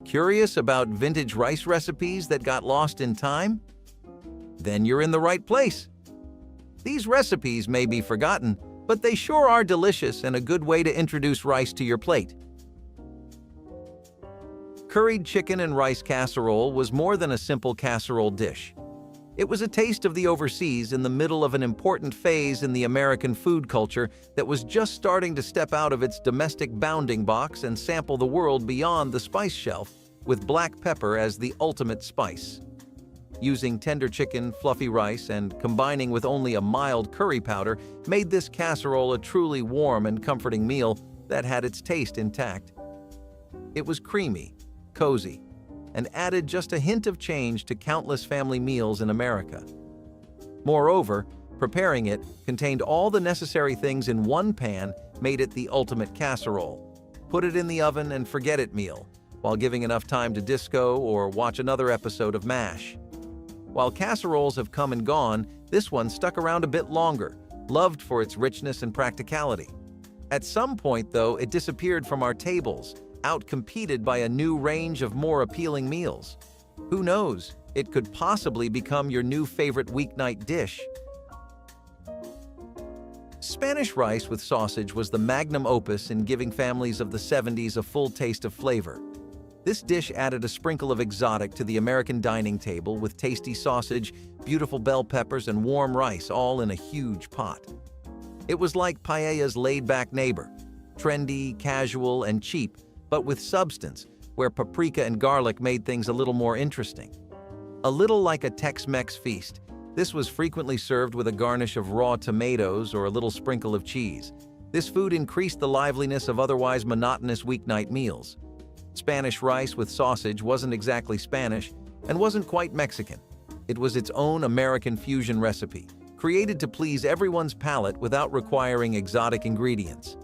Curious about vintage rice recipes that got lost in time? Then you're in the right place. These recipes may be forgotten, but they sure are delicious and a good way to introduce rice to your plate. Curried chicken and rice casserole was more than a simple casserole dish. It was a taste of the overseas in the middle of an important phase in the American food culture that was just starting to step out of its domestic bounding box and sample the world beyond the spice shelf, with black pepper as the ultimate spice. Using tender chicken, fluffy rice, and combining with only a mild curry powder made this casserole a truly warm and comforting meal that had its taste intact. It was creamy, cozy, and added just a hint of change to countless family meals in America. Moreover, preparing it contained all the necessary things in one pan made it the ultimate casserole. Put it in the oven and forget it meal, while giving enough time to disco or watch another episode of MASH. While casseroles have come and gone, this one stuck around a bit longer, loved for its richness and practicality. At some point, though, it disappeared from our tables, outcompeted by a new range of more appealing meals. Who knows, it could possibly become your new favorite weeknight dish. Spanish rice with sausage was the magnum opus in giving families of the 70s a full taste of flavor. This dish added a sprinkle of exotic to the American dining table with tasty sausage, beautiful bell peppers, and warm rice all in a huge pot. It was like paella's laid-back neighbor, trendy, casual, and cheap, but with substance, where paprika and garlic made things a little more interesting. A little like a Tex-Mex feast, this was frequently served with a garnish of raw tomatoes or a little sprinkle of cheese. This food increased the liveliness of otherwise monotonous weeknight meals. Spanish rice with sausage wasn't exactly Spanish and wasn't quite Mexican. It was its own American fusion recipe, created to please everyone's palate without requiring exotic ingredients.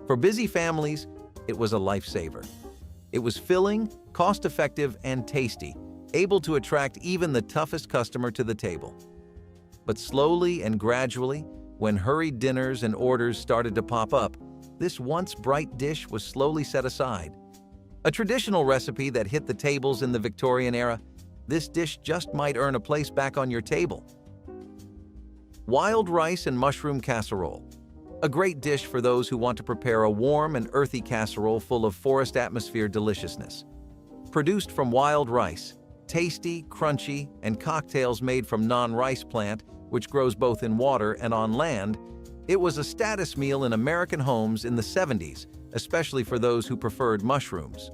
For busy families, it was a lifesaver. It was filling, cost-effective, and tasty, able to attract even the toughest customer to the table. But slowly and gradually, when hurried dinners and orders started to pop up, this once bright dish was slowly set aside. A traditional recipe that hit the tables in the Victorian era, this dish just might earn a place back on your table. Wild rice and mushroom casserole. A great dish for those who want to prepare a warm and earthy casserole full of forest atmosphere deliciousness. Produced from wild rice, tasty, crunchy, and cocktails made from non-rice plant, which grows both in water and on land, it was a status meal in American homes in the 70s, especially for those who preferred mushrooms.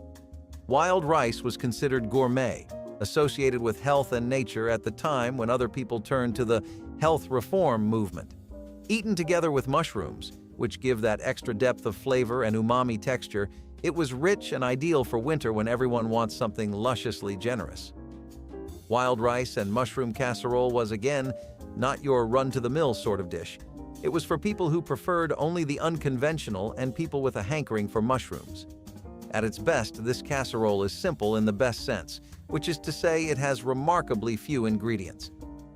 Wild rice was considered gourmet, associated with health and nature at the time when other people turned to the health reform movement. Eaten together with mushrooms, which give that extra depth of flavor and umami texture, it was rich and ideal for winter when everyone wants something lusciously generous. Wild rice and mushroom casserole was, again, not your run-to-the-mill sort of dish. It was for people who preferred only the unconventional and people with a hankering for mushrooms. At its best, this casserole is simple in the best sense, which is to say it has remarkably few ingredients.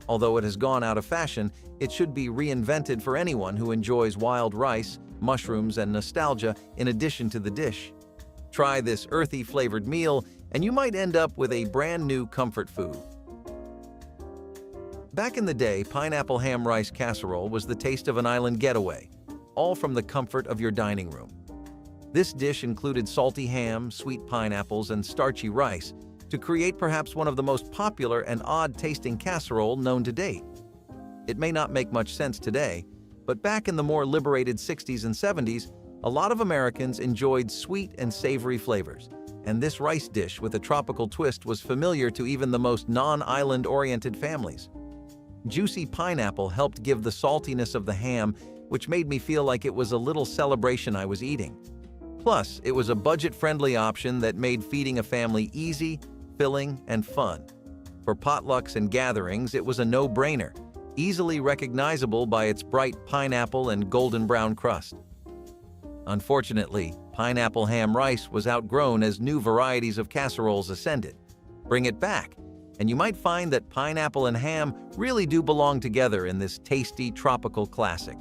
Although it has gone out of fashion, it should be reinvented for anyone who enjoys wild rice, mushrooms, and nostalgia in addition to the dish. Try this earthy flavored meal, and you might end up with a brand new comfort food. Back in the day, pineapple ham rice casserole was the taste of an island getaway, all from the comfort of your dining room. This dish included salty ham, sweet pineapples, and starchy rice to create perhaps one of the most popular and odd-tasting casserole known to date. It may not make much sense today, but back in the more liberated 60s and 70s, a lot of Americans enjoyed sweet and savory flavors, and this rice dish with a tropical twist was familiar to even the most non-island-oriented families. Juicy pineapple helped give the saltiness of the ham, which made me feel like it was a little celebration I was eating. Plus, it was a budget-friendly option that made feeding a family easy, filling, and fun. For potlucks and gatherings, it was a no-brainer, easily recognizable by its bright pineapple and golden brown crust. Unfortunately, pineapple ham rice was outgrown as new varieties of casseroles ascended. Bring it back, and you might find that pineapple and ham really do belong together in this tasty tropical classic.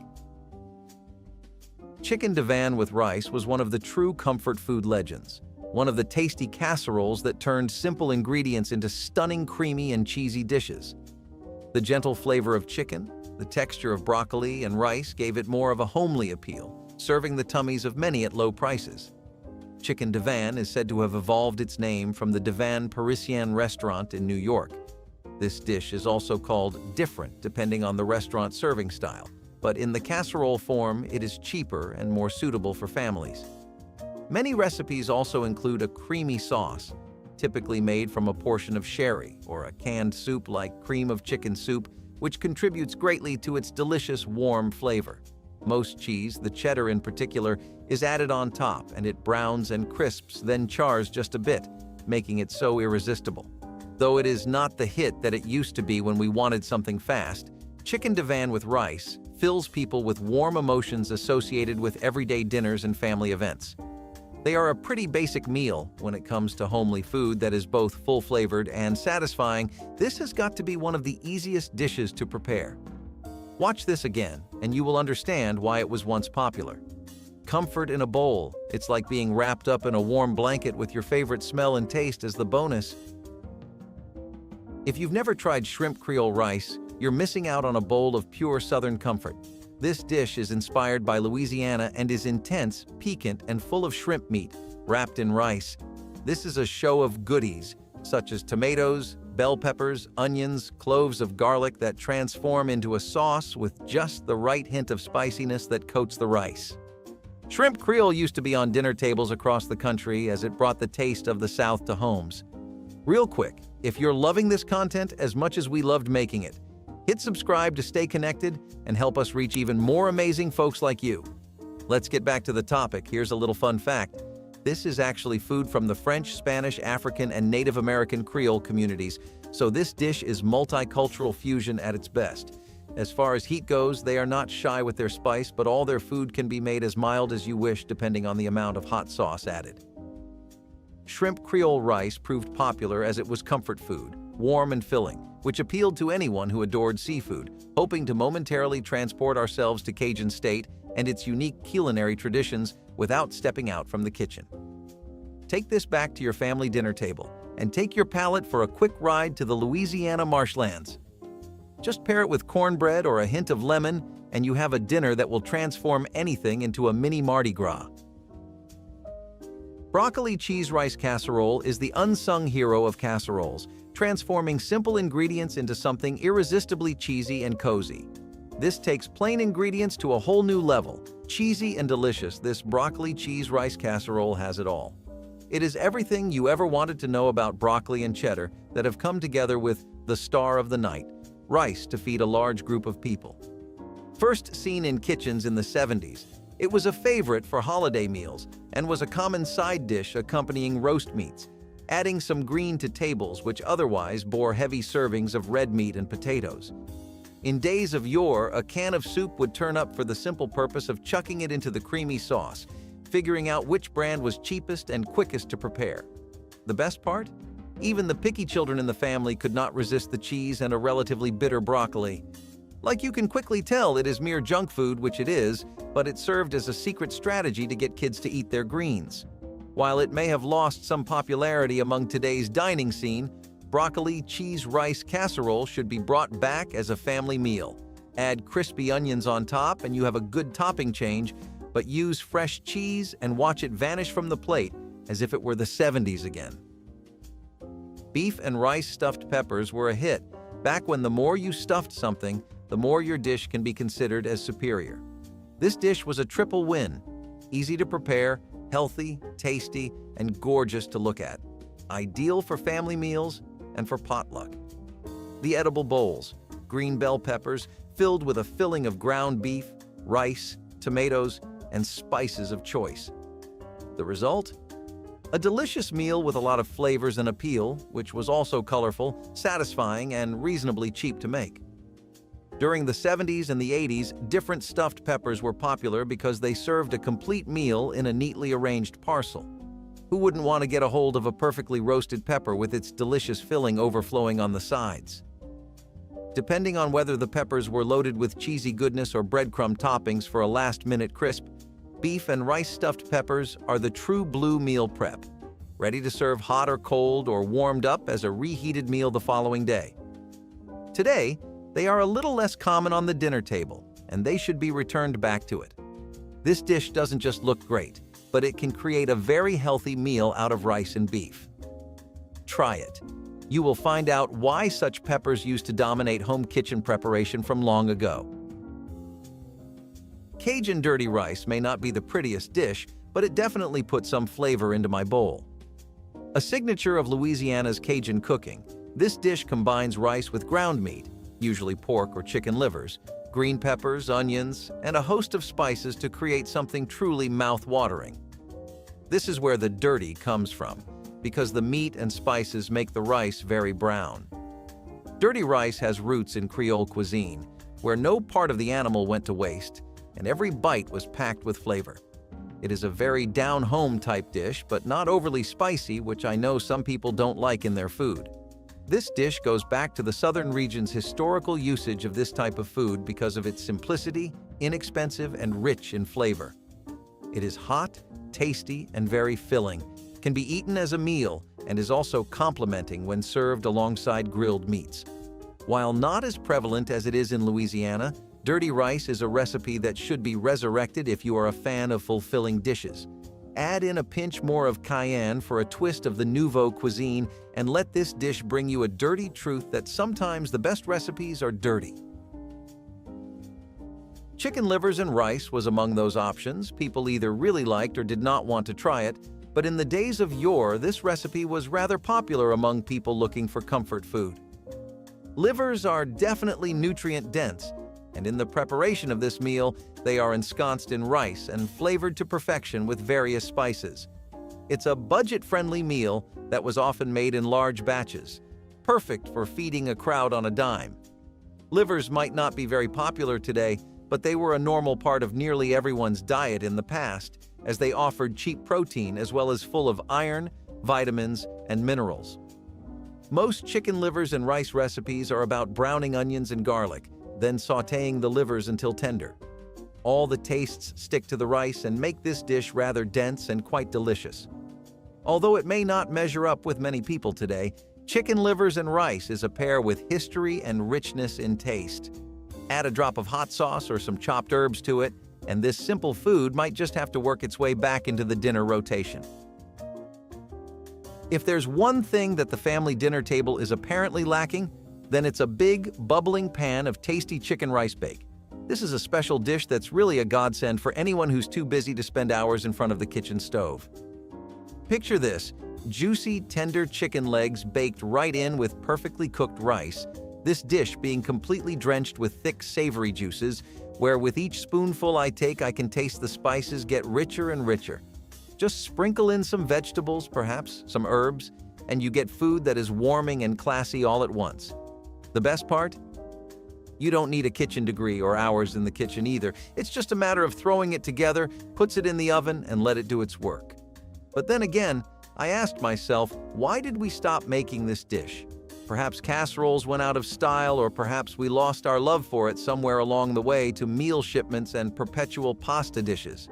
Chicken divan with rice was one of the true comfort food legends. one of the tasty casseroles that turned simple ingredients into stunning creamy and cheesy dishes. The gentle flavor of chicken, the texture of broccoli and rice gave it more of a homely appeal, serving the tummies of many at low prices. Chicken divan is said to have evolved its name from the Divan Parisien restaurant in New York. This dish is also called different depending on the restaurant serving style, but in the casserole form, it is cheaper and more suitable for families. Many recipes also include a creamy sauce, typically made from a portion of sherry or a canned soup like cream of chicken soup, which contributes greatly to its delicious warm flavor. Most cheese, the cheddar in particular, is added on top and it browns and crisps, then chars just a bit, making it so irresistible. Though it is not the hit that it used to be when we wanted something fast, chicken divan with rice fills people with warm emotions associated with everyday dinners and family events. They are a pretty basic meal when it comes to homely food that is both full-flavored and satisfying. This has got to be one of the easiest dishes to prepare. Watch this again, and you will understand why it was once popular. Comfort in a bowl. It's like being wrapped up in a warm blanket with your favorite smell and taste as the bonus. If you've never tried shrimp Creole rice, you're missing out on a bowl of pure Southern comfort. This dish is inspired by Louisiana and is intense, piquant, and full of shrimp meat, wrapped in rice. This is a show of goodies, such as tomatoes, bell peppers, onions, cloves of garlic that transform into a sauce with just the right hint of spiciness that coats the rice. Shrimp Creole used to be on dinner tables across the country as it brought the taste of the South to homes. Real quick, if you're loving this content as much as we loved making it, hit subscribe to stay connected and help us reach even more amazing folks like you. Let's get back to the topic. Here's a little fun fact. This is actually food from the French, Spanish, African, and Native American Creole communities, so this dish is multicultural fusion at its best. As far as heat goes, they are not shy with their spice, but all their food can be made as mild as you wish depending on the amount of hot sauce added. Shrimp Creole rice proved popular as it was comfort food, warm and filling, which appealed to anyone who adored seafood, hoping to momentarily transport ourselves to Cajun state and its unique culinary traditions without stepping out from the kitchen. Take this back to your family dinner table and take your palate for a quick ride to the Louisiana marshlands. Just pair it with cornbread or a hint of lemon, and you have a dinner that will transform anything into a mini Mardi Gras. Broccoli cheese rice casserole is the unsung hero of casseroles, transforming simple ingredients into something irresistibly cheesy and cozy. This takes plain ingredients to a whole new level. Cheesy and delicious, this broccoli cheese rice casserole has it all. It is everything you ever wanted to know about broccoli and cheddar that have come together with the star of the night, rice to feed a large group of people. First seen in kitchens in the 70s, it was a favorite for holiday meals and was a common side dish accompanying roast meats, adding some green to tables which otherwise bore heavy servings of red meat and potatoes. In days of yore, a can of soup would turn up for the simple purpose of chucking it into the creamy sauce, figuring out which brand was cheapest and quickest to prepare. The best part? Even the picky children in the family could not resist the cheese and a relatively bitter broccoli. Like you can quickly tell, it is mere junk food, which it is, but it served as a secret strategy to get kids to eat their greens. While it may have lost some popularity among today's dining scene, broccoli cheese rice casserole should be brought back as a family meal. Add crispy onions on top and you have a good topping change, but use fresh cheese and watch it vanish from the plate as if it were the 70s again. Beef and rice stuffed peppers were a hit, back when the more you stuffed something, the more your dish can be considered as superior. This dish was a triple win: easy to prepare, healthy, tasty, and gorgeous to look at. Ideal for family meals and for potluck. The edible bowls, green bell peppers filled with a filling of ground beef, rice, tomatoes, and spices of choice. The result? A delicious meal with a lot of flavors and appeal, which was also colorful, satisfying, and reasonably cheap to make. During the 70s and the 80s, different stuffed peppers were popular because they served a complete meal in a neatly arranged parcel. Who wouldn't want to get a hold of a perfectly roasted pepper with its delicious filling overflowing on the sides? Depending on whether the peppers were loaded with cheesy goodness or breadcrumb toppings for a last-minute crisp, beef and rice stuffed peppers are the true blue meal prep. ready to serve hot or cold or warmed up as a reheated meal the following day. Today, they are a little less common on the dinner table, and they should be returned back to it. This dish doesn't just look great, but it can create a very healthy meal out of rice and beef. Try it. You will find out why such peppers used to dominate home kitchen preparation from long ago. Cajun dirty rice may not be the prettiest dish, but it definitely puts some flavor into my bowl. A signature of Louisiana's Cajun cooking, this dish combines rice with ground meat, usually pork or chicken livers, green peppers, onions, and a host of spices to create something truly mouth-watering. This is where the dirty comes from, because the meat and spices make the rice very brown. Dirty rice has roots in Creole cuisine, where no part of the animal went to waste, and every bite was packed with flavor. It is a very down-home type dish, but not overly spicy, which I know some people don't like in their food. This dish goes back to the southern region's historical usage of this type of food because of its simplicity, inexpensive, and rich in flavor. It is hot, tasty, and very filling, can be eaten as a meal, and is also complimenting when served alongside grilled meats. While not as prevalent as it is in Louisiana, dirty rice is a recipe that should be resurrected if you are a fan of fulfilling dishes. Add in a pinch more of cayenne for a twist of the nouveau cuisine, and let this dish bring you a dirty truth that sometimes the best recipes are dirty. Chicken livers and rice was among those options people either really liked or did not want to try it, but in the days of yore, this recipe was rather popular among people looking for comfort food. Livers are definitely nutrient-dense, and in the preparation of this meal, they are ensconced in rice and flavored to perfection with various spices. It's a budget-friendly meal that was often made in large batches, perfect for feeding a crowd on a dime. Livers might not be very popular today, but they were a normal part of nearly everyone's diet in the past, as they offered cheap protein as well as full of iron, vitamins, and minerals. Most chicken livers and rice recipes are about browning onions and garlic, then sautéing the livers until tender. All the tastes stick to the rice and make this dish rather dense and quite delicious. Although it may not measure up with many people today, chicken livers and rice is a pair with history and richness in taste. Add a drop of hot sauce or some chopped herbs to it, and this simple food might just have to work its way back into the dinner rotation. If there's one thing that the family dinner table is apparently lacking, then it's a big, bubbling pan of tasty chicken rice bake. This is a special dish that's really a godsend for anyone who's too busy to spend hours in front of the kitchen stove. Picture this: juicy, tender chicken legs baked right in with perfectly cooked rice, this dish being completely drenched with thick, savory juices, where with each spoonful I take, I can taste the spices get richer and richer. Just sprinkle in some vegetables, perhaps some herbs, and you get food that is warming and classy all at once. The best part? You don't need a kitchen degree or hours in the kitchen either. It's just a matter of throwing it together, puts it in the oven, and let it do its work. But then again, I asked myself, why did we stop making this dish? Perhaps casseroles went out of style, or perhaps we lost our love for it somewhere along the way to meal shipments and perpetual pasta dishes.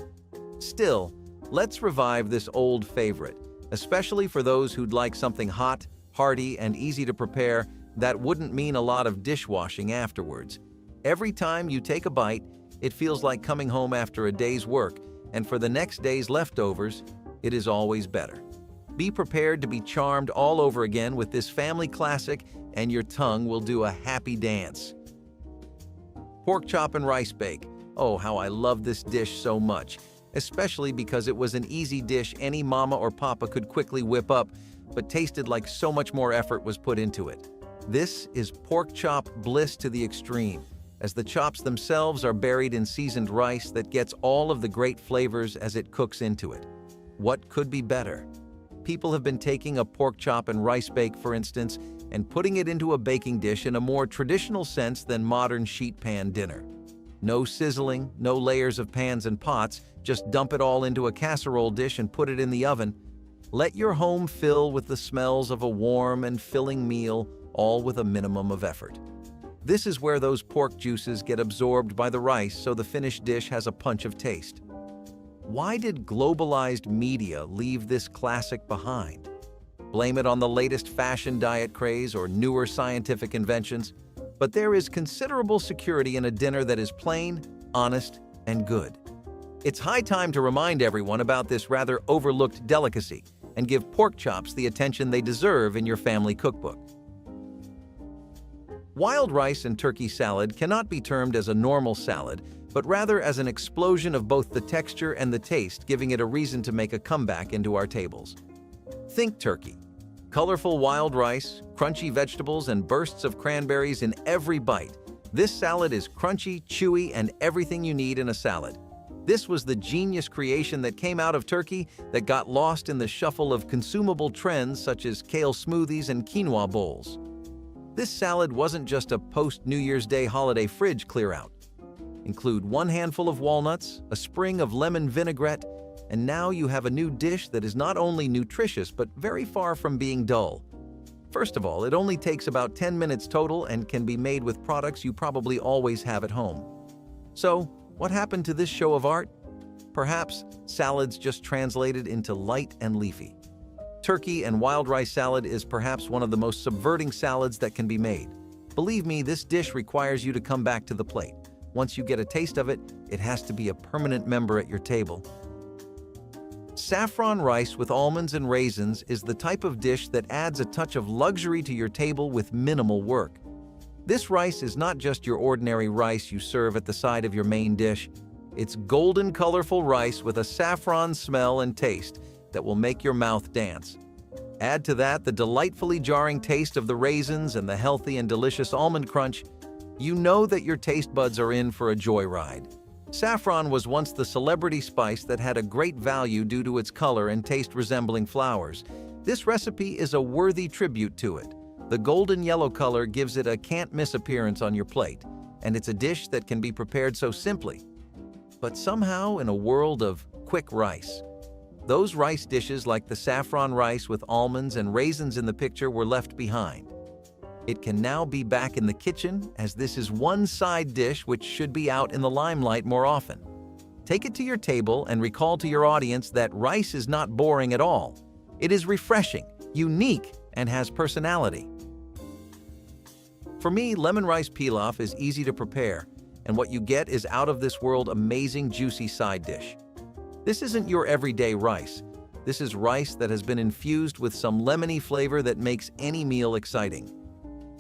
Still, let's revive this old favorite, especially for those who'd like something hot, hearty, and easy to prepare that wouldn't mean a lot of dishwashing afterwards. Every time you take a bite, it feels like coming home after a day's work, and for the next day's leftovers, it is always better. Be prepared to be charmed all over again with this family classic, and your tongue will do a happy dance. Pork chop and rice bake. Oh, how I love this dish so much, especially because it was an easy dish any mama or papa could quickly whip up, but tasted like so much more effort was put into it. This is pork chop bliss to the extreme, as the chops themselves are buried in seasoned rice that gets all of the great flavors as it cooks into it. What could be better? People have been taking a pork chop and rice bake, for instance, and putting it into a baking dish in a more traditional sense than modern sheet pan dinner. No sizzling, no layers of pans and pots, just dump it all into a casserole dish and put it in the oven. Let your home fill with the smells of a warm and filling meal, all with a minimum of effort. This is where those pork juices get absorbed by the rice, so the finished dish has a punch of taste. Why did globalized media leave this classic behind? Blame it on the latest fashion diet craze or newer scientific inventions, but there is considerable security in a dinner that is plain, honest, and good. It's high time to remind everyone about this rather overlooked delicacy and give pork chops the attention they deserve in your family cookbook. Wild rice and turkey salad cannot be termed as a normal salad, but rather as an explosion of both the texture and the taste, giving it a reason to make a comeback into our tables. Think turkey. Colorful wild rice, crunchy vegetables, and bursts of cranberries in every bite. This salad is crunchy, chewy, and everything you need in a salad. This was the genius creation that came out of Turkey that got lost in the shuffle of consumable trends such as kale smoothies and quinoa bowls. This salad wasn't just a post-New Year's Day holiday fridge clear-out. Include 1 handful of walnuts, a sprig of lemon vinaigrette, and now you have a new dish that is not only nutritious but very far from being dull. First of all, it only takes about 10 minutes total and can be made with products you probably always have at home. So, what happened to this show of art? Perhaps salads just translated into light and leafy. Turkey and wild rice salad is perhaps one of the most subverting salads that can be made. Believe me, this dish requires you to come back to the plate. Once you get a taste of it, it has to be a permanent member at your table. Saffron rice with almonds and raisins is the type of dish that adds a touch of luxury to your table with minimal work. This rice is not just your ordinary rice you serve at the side of your main dish. It's golden, colorful rice with a saffron smell and taste that will make your mouth dance. Add to that the delightfully jarring taste of the raisins and the healthy and delicious almond crunch. You know that your taste buds are in for a joyride. Saffron was once the celebrity spice that had a great value due to its color and taste resembling flowers. This recipe is a worthy tribute to it. The golden yellow color gives it a can't-miss appearance on your plate, and it's a dish that can be prepared so simply. But somehow, in a world of quick rice, those rice dishes like the saffron rice with almonds and raisins in the picture were left behind. It can now be back in the kitchen, as this is one side dish which should be out in the limelight more often. Take it to your table and recall to your audience that rice is not boring at all. It is refreshing, unique, and has personality. For me, lemon rice pilaf is easy to prepare, and what you get is out-of-this-world amazing juicy side dish. This isn't your everyday rice. This is rice that has been infused with some lemony flavor that makes any meal exciting.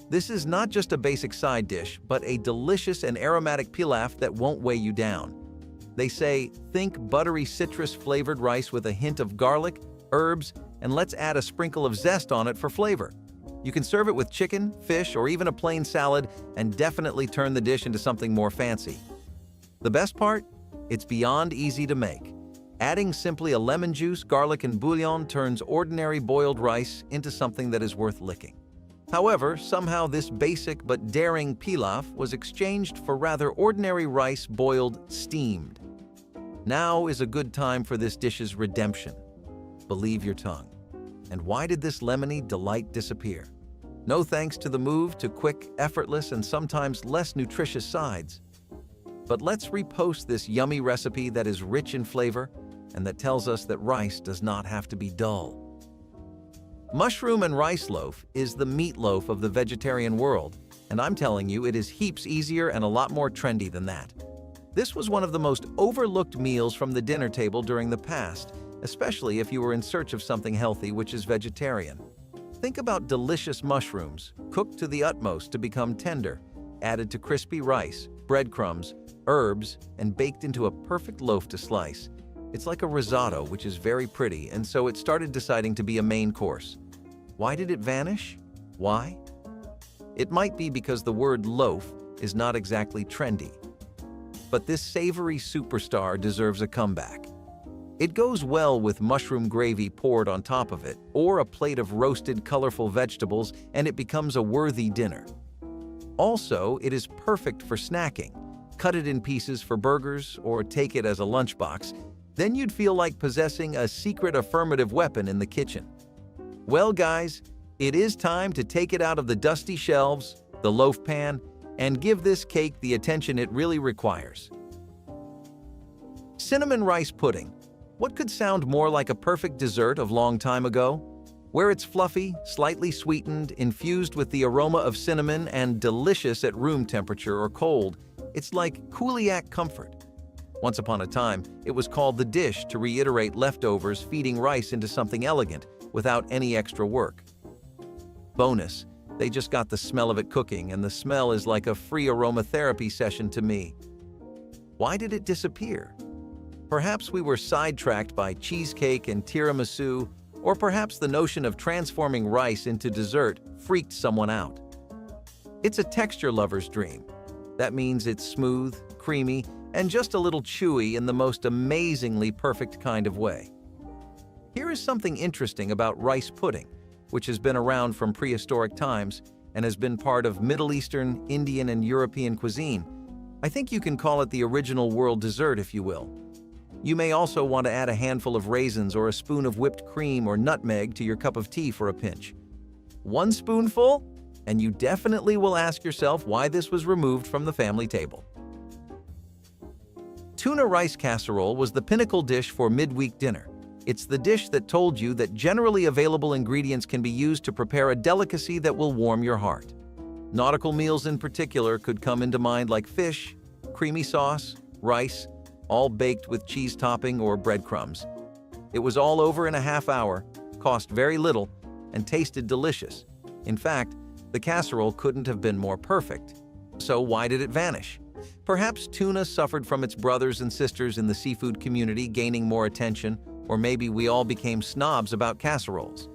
This is not just a basic side dish, but a delicious and aromatic pilaf that won't weigh you down. They say, think buttery citrus-flavored rice with a hint of garlic, herbs, and let's add a sprinkle of zest on it for flavor. You can serve it with chicken, fish, or even a plain salad, and definitely turn the dish into something more fancy. The best part? It's beyond easy to make. Adding simply a lemon juice, garlic, and bouillon turns ordinary boiled rice into something that is worth licking. However, somehow this basic but daring pilaf was exchanged for rather ordinary rice boiled steamed. Now is a good time for this dish's redemption. Believe your tongue. And why did this lemony delight disappear? No thanks to the move to quick, effortless, and sometimes less nutritious sides. But let's repost this yummy recipe that is rich in flavor and that tells us that rice does not have to be dull. Mushroom and rice loaf is the meatloaf of the vegetarian world, and I'm telling you, it is heaps easier and a lot more trendy than that. This was one of the most overlooked meals from the dinner table during the past, especially if you were in search of something healthy which is vegetarian. Think about delicious mushrooms, cooked to the utmost to become tender, added to crispy rice, breadcrumbs, herbs, and baked into a perfect loaf to slice. It's like a risotto, which is very pretty, and so it started deciding to be a main course. Why did it vanish? Why? It might be because the word loaf is not exactly trendy. But this savory superstar deserves a comeback. It goes well with mushroom gravy poured on top of it, or a plate of roasted, colorful vegetables, and it becomes a worthy dinner. Also, it is perfect for snacking. Cut it in pieces for burgers, or take it as a lunchbox. Then you'd feel like possessing a secret affirmative weapon in the kitchen. Well, guys, it is time to take it out of the dusty shelves, the loaf pan, and give this cake the attention it really requires. Cinnamon rice pudding. What could sound more like a perfect dessert of long time ago? Where it's fluffy, slightly sweetened, infused with the aroma of cinnamon and delicious at room temperature or cold, it's like Kuliak comfort. Once upon a time, it was called the dish to reiterate leftovers, feeding rice into something elegant without any extra work. Bonus, they just got the smell of it cooking, and the smell is like a free aromatherapy session to me. Why did it disappear? Perhaps we were sidetracked by cheesecake and tiramisu, or perhaps the notion of transforming rice into dessert freaked someone out. It's a texture lover's dream. That means it's smooth, creamy, and just a little chewy in the most amazingly perfect kind of way. Here is something interesting about rice pudding, which has been around from prehistoric times and has been part of Middle Eastern, Indian, and European cuisine. I think you can call it the original world dessert, if you will. You may also want to add a handful of raisins or a spoon of whipped cream or nutmeg to your cup of tea for a pinch. One spoonful, and you definitely will ask yourself why this was removed from the family table. Tuna rice casserole was the pinnacle dish for midweek dinner. It's the dish that told you that generally available ingredients can be used to prepare a delicacy that will warm your heart. Nautical meals in particular could come into mind, like fish, creamy sauce, rice, all baked with cheese topping or breadcrumbs. It was all over in a half hour, cost very little, and tasted delicious. In fact, the casserole couldn't have been more perfect. So why did it vanish? Perhaps tuna suffered from its brothers and sisters in the seafood community gaining more attention, or maybe we all became snobs about casseroles.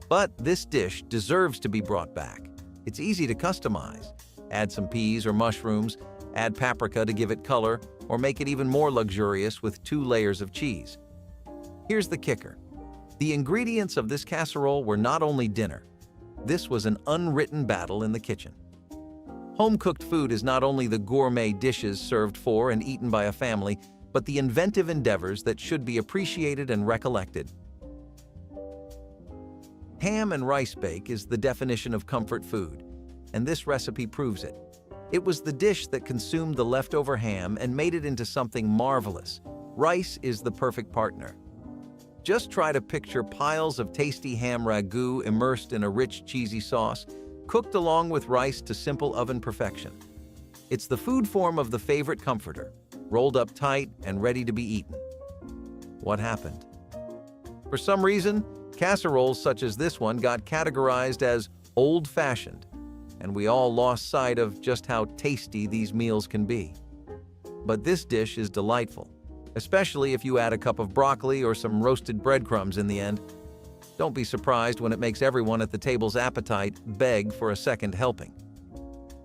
But this dish deserves to be brought back. It's easy to customize. Add some peas or mushrooms, add paprika to give it color, or make it even more luxurious with 2 layers of cheese. Here's the kicker. The ingredients of this casserole were not only dinner. This was an unwritten battle in the kitchen. Home-cooked food is not only the gourmet dishes served for and eaten by a family, but the inventive endeavors that should be appreciated and recollected. Ham and rice bake is the definition of comfort food, and this recipe proves it. It was the dish that consumed the leftover ham and made it into something marvelous. Rice is the perfect partner. Just try to picture piles of tasty ham ragu immersed in a rich, cheesy sauce, cooked along with rice to simple oven perfection. It's the food form of the favorite comforter, rolled up tight and ready to be eaten. What happened? For some reason, casseroles such as this one got categorized as old-fashioned, and we all lost sight of just how tasty these meals can be. But this dish is delightful, especially if you add a cup of broccoli or some roasted breadcrumbs in the end. Don't be surprised when it makes everyone at the table's appetite beg for a second helping.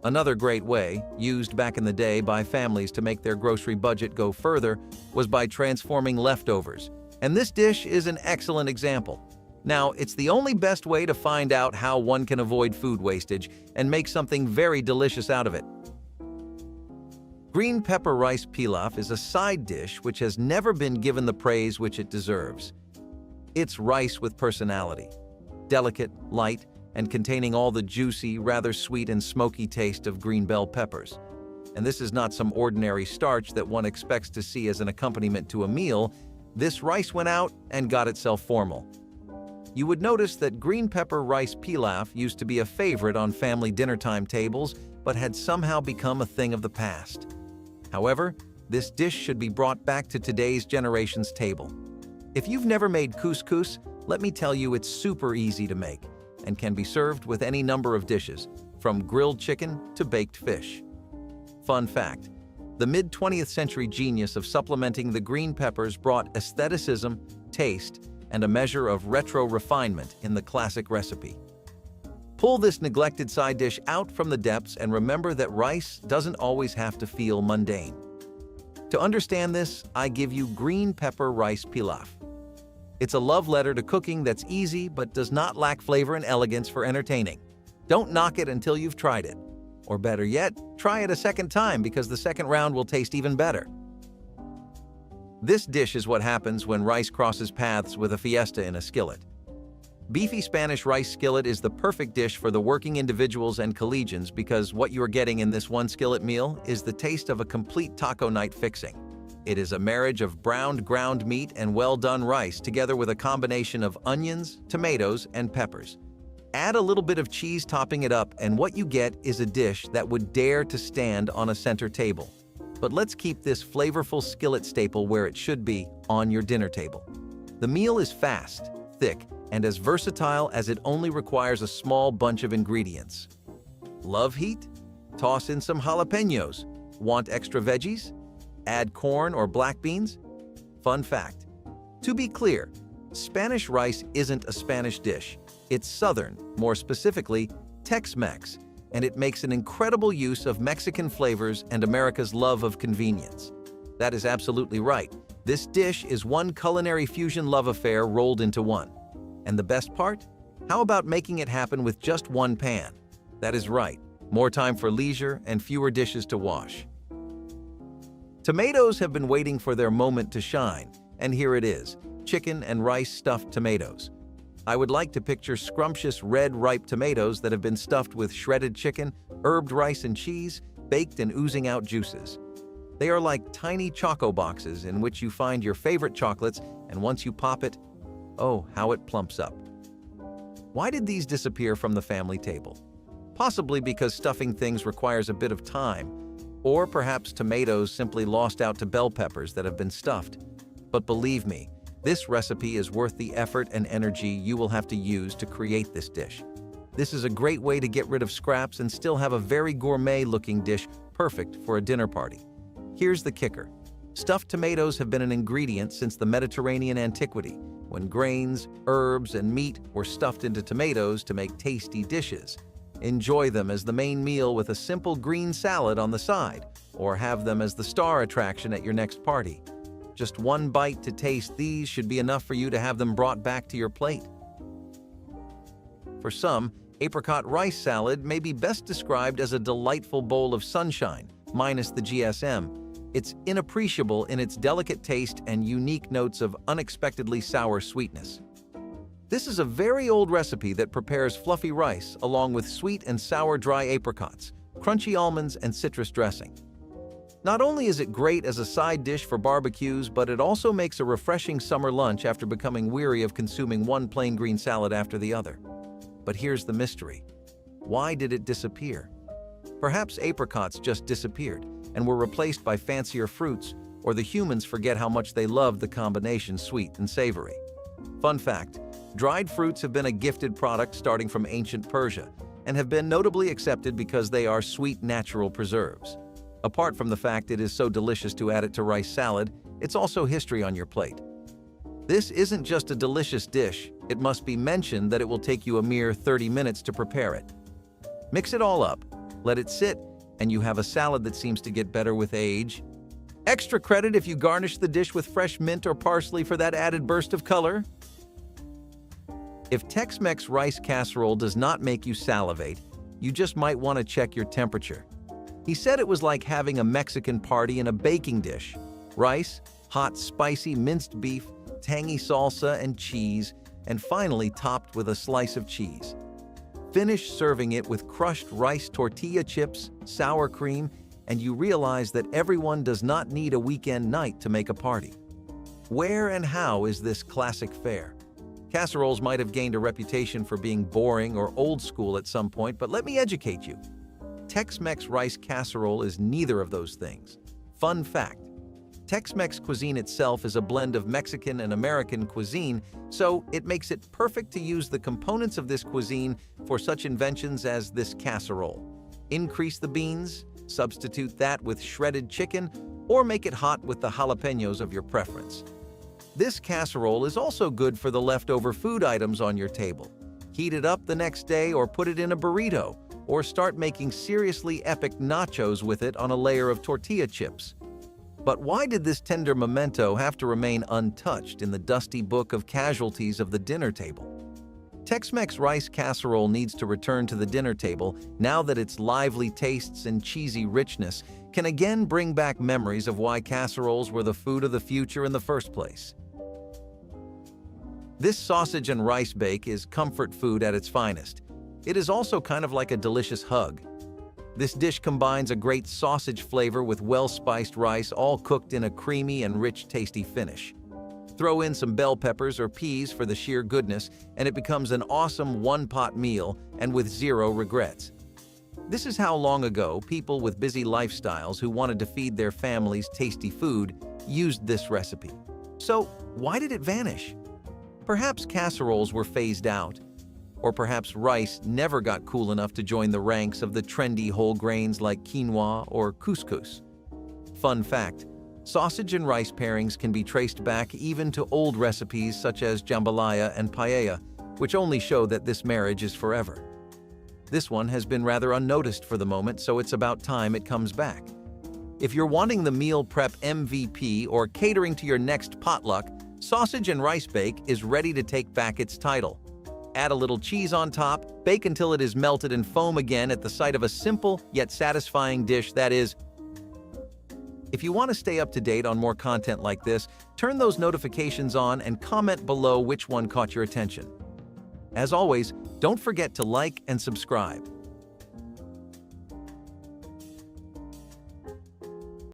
Another great way, used back in the day by families to make their grocery budget go further, was by transforming leftovers. And this dish is an excellent example. Now, it's the only best way to find out how one can avoid food wastage and make something very delicious out of it. Green pepper rice pilaf is a side dish which has never been given the praise which it deserves. It's rice with personality, delicate, light, and containing all the juicy, rather sweet and smoky taste of green bell peppers. And this is not some ordinary starch that one expects to see as an accompaniment to a meal. This rice went out and got itself formal. You would notice that green pepper rice pilaf used to be a favorite on family dinnertime tables, but had somehow become a thing of the past. However, this dish should be brought back to today's generation's table. If you've never made couscous, let me tell you it's super easy to make and can be served with any number of dishes, from grilled chicken to baked fish. Fun fact, the mid-20th century genius of supplementing the green peppers brought aestheticism, taste, and a measure of retro refinement in the classic recipe. Pull this neglected side dish out from the depths and remember that rice doesn't always have to feel mundane. To understand this, I give you green pepper rice pilaf. It's a love letter to cooking that's easy but does not lack flavor and elegance for entertaining. Don't knock it until you've tried it. Or better yet, try it a second time because the second round will taste even better. This dish is what happens when rice crosses paths with a fiesta in a skillet. Beefy Spanish rice skillet is the perfect dish for the working individuals and collegians because what you're getting in this one skillet meal is the taste of a complete taco night fixing. It is a marriage of browned ground meat and well-done rice together with a combination of onions, tomatoes, and peppers. Add a little bit of cheese topping it up, and what you get is a dish that would dare to stand on a center table. But let's keep this flavorful skillet staple where it should be, on your dinner table. The meal is fast, thick, and as versatile as it only requires a small bunch of ingredients. Love heat? Toss in some jalapenos. Want extra veggies? Add corn or black beans? Fun fact: to be clear, Spanish rice isn't a Spanish dish. It's Southern, more specifically, TexMex, and it makes an incredible use of Mexican flavors and America's love of convenience. That is absolutely right. This dish is one culinary fusion love affair rolled into one. And the best part? How about making it happen with just one pan? That is right, more time for leisure and fewer dishes to wash. Tomatoes have been waiting for their moment to shine, and here it is, chicken and rice stuffed tomatoes. I would like to picture scrumptious red ripe tomatoes that have been stuffed with shredded chicken, herbed rice and cheese, baked and oozing out juices. They are like tiny choco boxes in which you find your favorite chocolates, and once you pop it, oh, how it plumps up. Why did these disappear from the family table? Possibly because stuffing things requires a bit of time, or perhaps tomatoes simply lost out to bell peppers that have been stuffed. But believe me, this recipe is worth the effort and energy you will have to use to create this dish. This is a great way to get rid of scraps and still have a very gourmet-looking dish perfect for a dinner party. Here's the kicker. Stuffed tomatoes have been an ingredient since the Mediterranean antiquity, when grains, herbs, and meat were stuffed into tomatoes to make tasty dishes. Enjoy them as the main meal with a simple green salad on the side, or have them as the star attraction at your next party. Just one bite to taste these should be enough for you to have them brought back to your plate. For some, apricot rice salad may be best described as a delightful bowl of sunshine, minus the GSM. It's inappreciable in its delicate taste and unique notes of unexpectedly sour sweetness. This is a very old recipe that prepares fluffy rice along with sweet and sour dry apricots, crunchy almonds, and citrus dressing. Not only is it great as a side dish for barbecues, but it also makes a refreshing summer lunch after becoming weary of consuming one plain green salad after the other. But here's the mystery. Why did it disappear? Perhaps apricots just disappeared and were replaced by fancier fruits, or the humans forget how much they love the combination sweet and savory. Fun fact, dried fruits have been a gifted product starting from ancient Persia and have been notably accepted because they are sweet natural preserves. Apart from the fact it is so delicious to add it to rice salad, it's also history on your plate. This isn't just a delicious dish, it must be mentioned that it will take you a mere 30 minutes to prepare it. Mix it all up, let it sit, and you have a salad that seems to get better with age. Extra credit if you garnish the dish with fresh mint or parsley for that added burst of color. If Tex-Mex rice casserole does not make you salivate, you just might want to check your temperature. He said it was like having a Mexican party in a baking dish. Rice, hot, spicy minced beef, tangy salsa and cheese, and finally topped with a slice of cheese. Finish serving it with crushed rice tortilla chips, sour cream, and you realize that everyone does not need a weekend night to make a party. Where and how is this classic fare? Casseroles might have gained a reputation for being boring or old school at some point, but let me educate you. Tex-Mex rice casserole is neither of those things. Fun fact, Tex-Mex cuisine itself is a blend of Mexican and American cuisine, so it makes it perfect to use the components of this cuisine for such inventions as this casserole. Increase the beans, substitute that with shredded chicken, or make it hot with the jalapenos of your preference. This casserole is also good for the leftover food items on your table. Heat it up the next day or put it in a burrito, or start making seriously epic nachos with it on a layer of tortilla chips. But why did this tender memento have to remain untouched in the dusty book of casualties of the dinner table? Tex-Mex rice casserole needs to return to the dinner table now that its lively tastes and cheesy richness can again bring back memories of why casseroles were the food of the future in the first place. This sausage and rice bake is comfort food at its finest. It is also kind of like a delicious hug. This dish combines a great sausage flavor with well-spiced rice, all cooked in a creamy and rich, tasty finish. Throw in some bell peppers or peas for the sheer goodness, and it becomes an awesome one-pot meal and with zero regrets. This is how long ago people with busy lifestyles who wanted to feed their families tasty food used this recipe. So, why did it vanish? Perhaps casseroles were phased out. Or perhaps rice never got cool enough to join the ranks of the trendy whole grains like quinoa or couscous. Fun fact: sausage and rice pairings can be traced back even to old recipes such as jambalaya and paella, which only show that this marriage is forever. This one has been rather unnoticed for the moment, so it's about time it comes back. If you're wanting the meal prep MVP or catering to your next potluck, sausage and rice bake is ready to take back its title. Add a little cheese on top, bake until it is melted and foam again at the sight of a simple yet satisfying dish that is. If you want to stay up to date on more content like this, turn those notifications on and comment below which one caught your attention. As always, don't forget to like and subscribe.